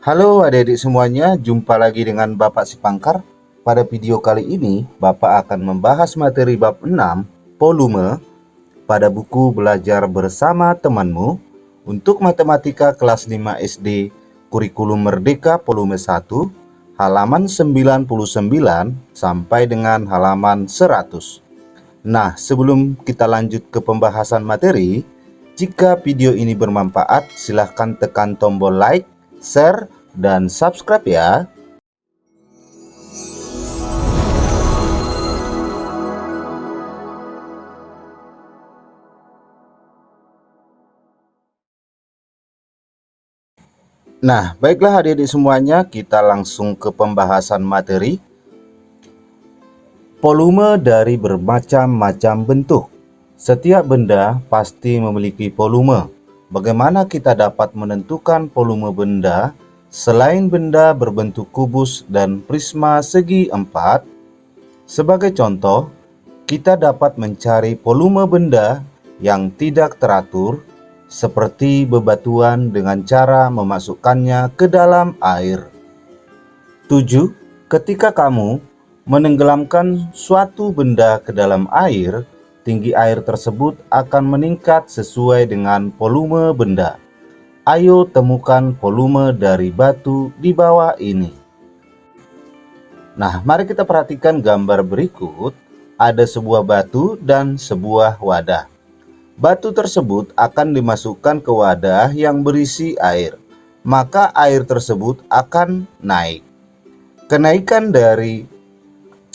Halo adik-adik semuanya, jumpa lagi dengan Bapak Sipangkar. Pada video kali ini, Bapak akan membahas materi bab 6, volume, pada buku Belajar Bersama Temanmu untuk Matematika kelas 5 SD, Kurikulum Merdeka volume 1, halaman 99 sampai dengan halaman 100. Nah, sebelum kita lanjut ke pembahasan materi, jika video ini bermanfaat, silahkan tekan tombol like, share, dan subscribe ya. Nah, baiklah adik-adik semuanya, kita langsung ke pembahasan materi. Volume dari bermacam-macam bentuk. Setiap benda pasti memiliki volume. Bagaimana kita dapat menentukan volume benda selain benda berbentuk kubus dan prisma segi empat? Sebagai contoh, kita dapat mencari volume benda yang tidak teratur, seperti bebatuan dengan cara memasukkannya ke dalam air. 7. Ketika kamu menenggelamkan suatu benda ke dalam air, tinggi air tersebut akan meningkat sesuai dengan volume benda. Ayo temukan volume dari batu di bawah ini. Nah, mari kita perhatikan gambar berikut. Ada sebuah batu dan sebuah wadah. Batu tersebut akan dimasukkan ke wadah yang berisi air. Maka air tersebut akan naik. Kenaikan dari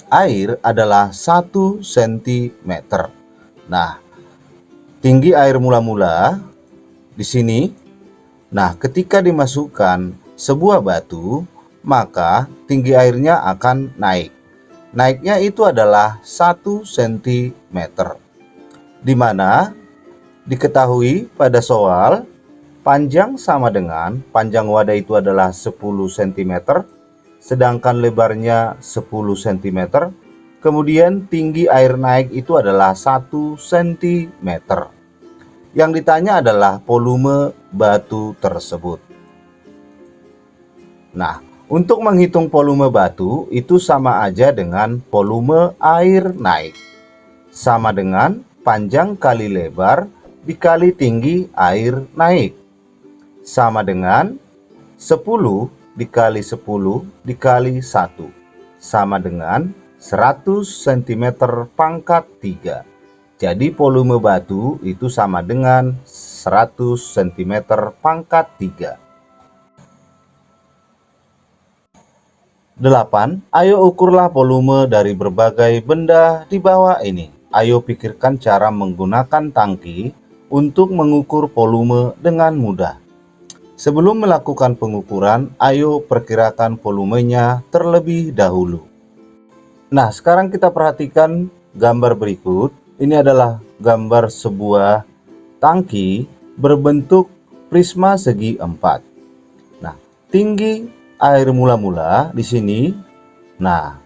air adalah 1 cm. Nah, tinggi air mula-mula di sini. Nah, ketika dimasukkan sebuah batu, maka tinggi airnya akan naik. Naiknya itu adalah 1 cm. Di mana diketahui pada soal panjang sama dengan panjang wadah itu adalah 10 cm, sedangkan lebarnya 10 cm. Kemudian tinggi air naik itu adalah 1 cm. Yang ditanya adalah volume batu tersebut. Nah, untuk menghitung volume batu itu sama aja dengan volume air naik. Sama dengan panjang kali lebar dikali tinggi air naik. Sama dengan 10 dikali 10 dikali 1. Sama dengan 100 cm pangkat 3. Jadi volume batu itu sama dengan 100 cm pangkat 3. 8. Ayo ukurlah volume dari berbagai benda di bawah ini. Ayo pikirkan cara menggunakan tangki untuk mengukur volume dengan mudah. Sebelum melakukan pengukuran, ayo perkirakan volumenya terlebih dahulu. Nah, sekarang kita perhatikan gambar berikut. Ini adalah gambar sebuah tangki berbentuk prisma segi empat. Nah, tinggi air mula-mula di sini. Nah,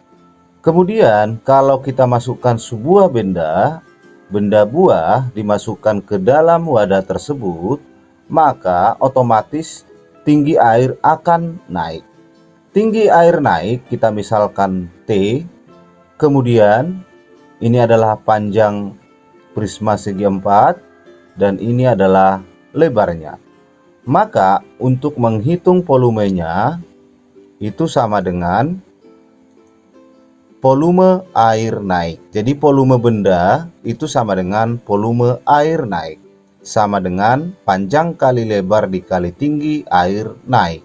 kemudian kalau kita masukkan sebuah benda buah dimasukkan ke dalam wadah tersebut, maka otomatis tinggi air akan naik. Tinggi air naik kita misalkan T, kemudian ini adalah panjang prisma segi empat dan ini adalah lebarnya. Maka untuk menghitung volumenya itu sama dengan volume air naik. Jadi volume benda itu sama dengan volume air naik. Sama dengan panjang kali lebar dikali tinggi air naik.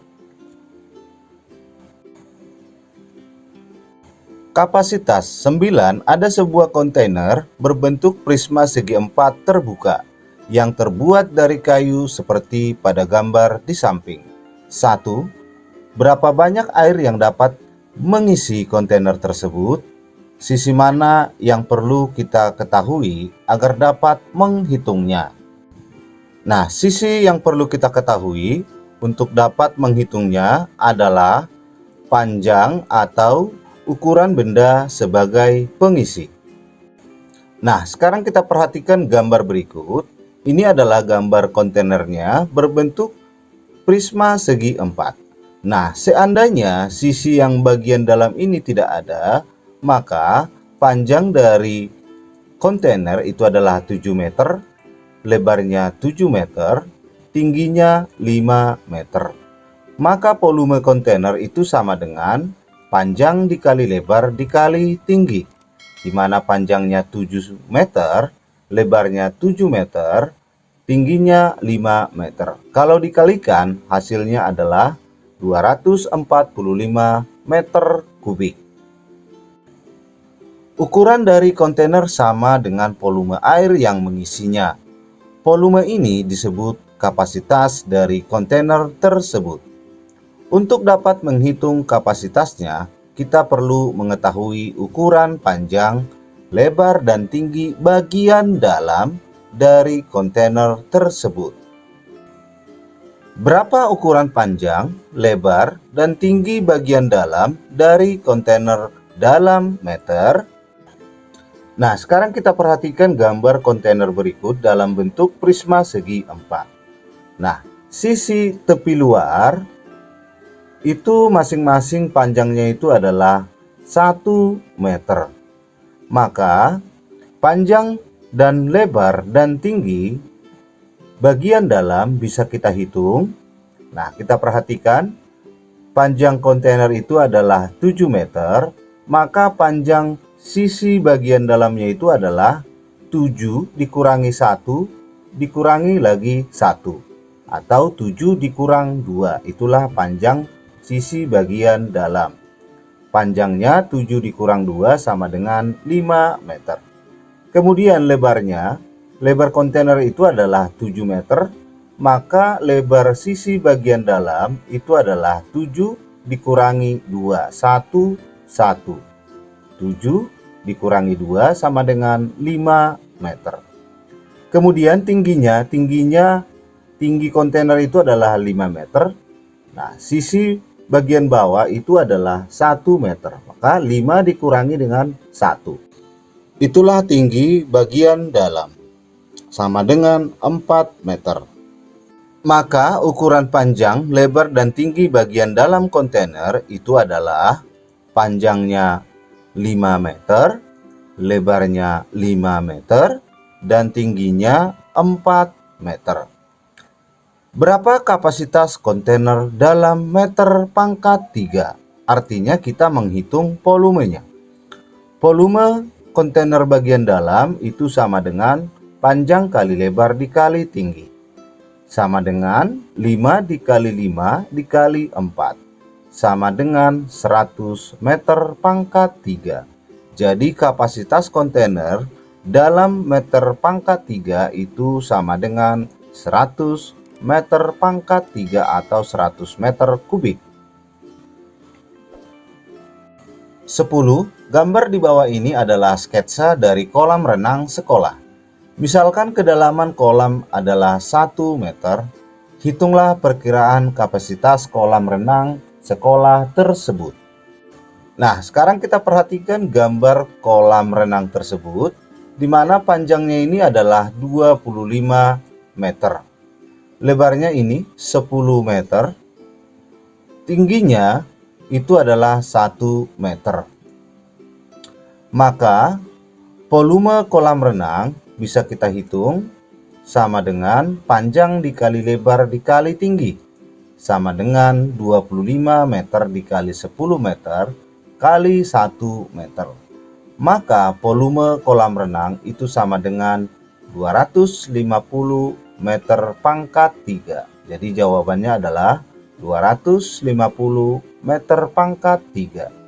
Kapasitas 9, ada sebuah kontainer berbentuk prisma segi empat terbuka yang terbuat dari kayu seperti pada gambar di samping. 1. Berapa banyak air yang dapat mengisi kontainer tersebut? Sisi mana yang perlu kita ketahui agar dapat menghitungnya? Nah, sisi yang perlu kita ketahui untuk dapat menghitungnya adalah panjang atau ukuran benda sebagai pengisi. Nah, sekarang kita perhatikan gambar berikut. Ini adalah gambar kontainernya berbentuk prisma segi empat. Nah, seandainya sisi yang bagian dalam ini tidak ada, maka panjang dari kontainer itu adalah 7 meter, lebarnya 7 meter, tingginya 5 meter. Maka volume kontainer itu sama dengan panjang dikali lebar dikali tinggi, di mana panjangnya 7 meter, lebarnya 7 meter, tingginya 5 meter. Kalau dikalikan, hasilnya adalah 245 meter kubik. Ukuran dari kontainer sama dengan volume air yang mengisinya. Volume ini disebut kapasitas dari kontainer tersebut. Untuk dapat menghitung kapasitasnya, kita perlu mengetahui ukuran panjang, lebar, dan tinggi bagian dalam dari kontainer tersebut. Berapa ukuran panjang, lebar, dan tinggi bagian dalam dari kontainer dalam meter? Nah, sekarang kita perhatikan gambar kontainer berikut dalam bentuk prisma segi 4. Nah, sisi tepi luar itu masing-masing panjangnya itu adalah 1 meter. Maka panjang dan lebar dan tinggi bagian dalam bisa kita hitung. Nah, kita perhatikan panjang kontainer itu adalah 7 meter, maka panjang sisi bagian dalamnya itu adalah 7 dikurangi 1 dikurangi lagi 1, atau 7 dikurang 2, itulah panjang sisi bagian dalam. Panjangnya 7 dikurang 2 sama dengan 5 meter. Kemudian lebarnya, lebar kontainer itu adalah 7 meter, maka lebar sisi bagian dalam itu adalah 7 dikurangi 2, 1, 1. 7 dikurangi 2 sama dengan 5 meter. Kemudian tinggi kontainer itu adalah 5 meter. Nah, sisi bagian bawah itu adalah 1 meter, maka 5 dikurangi dengan 1. Itulah tinggi bagian dalam, sama dengan 4 meter. Maka ukuran panjang, lebar, dan tinggi bagian dalam kontainer itu adalah panjangnya 5 meter, lebarnya 5 meter, dan tingginya 4 meter. Berapa kapasitas kontainer dalam meter pangkat 3? Artinya kita menghitung volumenya. Volume kontainer bagian dalam itu sama dengan panjang kali lebar dikali tinggi. Sama dengan 5 dikali 5 dikali 4. Sama dengan 100 meter pangkat 3. Jadi kapasitas kontainer dalam meter pangkat 3 itu sama dengan 100 meter pangkat 3 atau 100 meter kubik. 10. Gambar di bawah ini adalah sketsa dari kolam renang sekolah. Misalkan kedalaman kolam adalah 1 meter, hitunglah perkiraan kapasitas kolam renang sekolah tersebut. Nah, sekarang kita perhatikan gambar kolam renang tersebut, di mana panjangnya ini adalah 25 meter. Lebarnya ini 10 meter, tingginya itu adalah 1 meter. Maka volume kolam renang bisa kita hitung sama dengan panjang dikali lebar dikali tinggi, sama dengan 25 meter dikali 10 meter kali 1 meter. Maka volume kolam renang itu sama dengan 250 meter pangkat 3. Jadi jawabannya adalah 250 meter pangkat 3.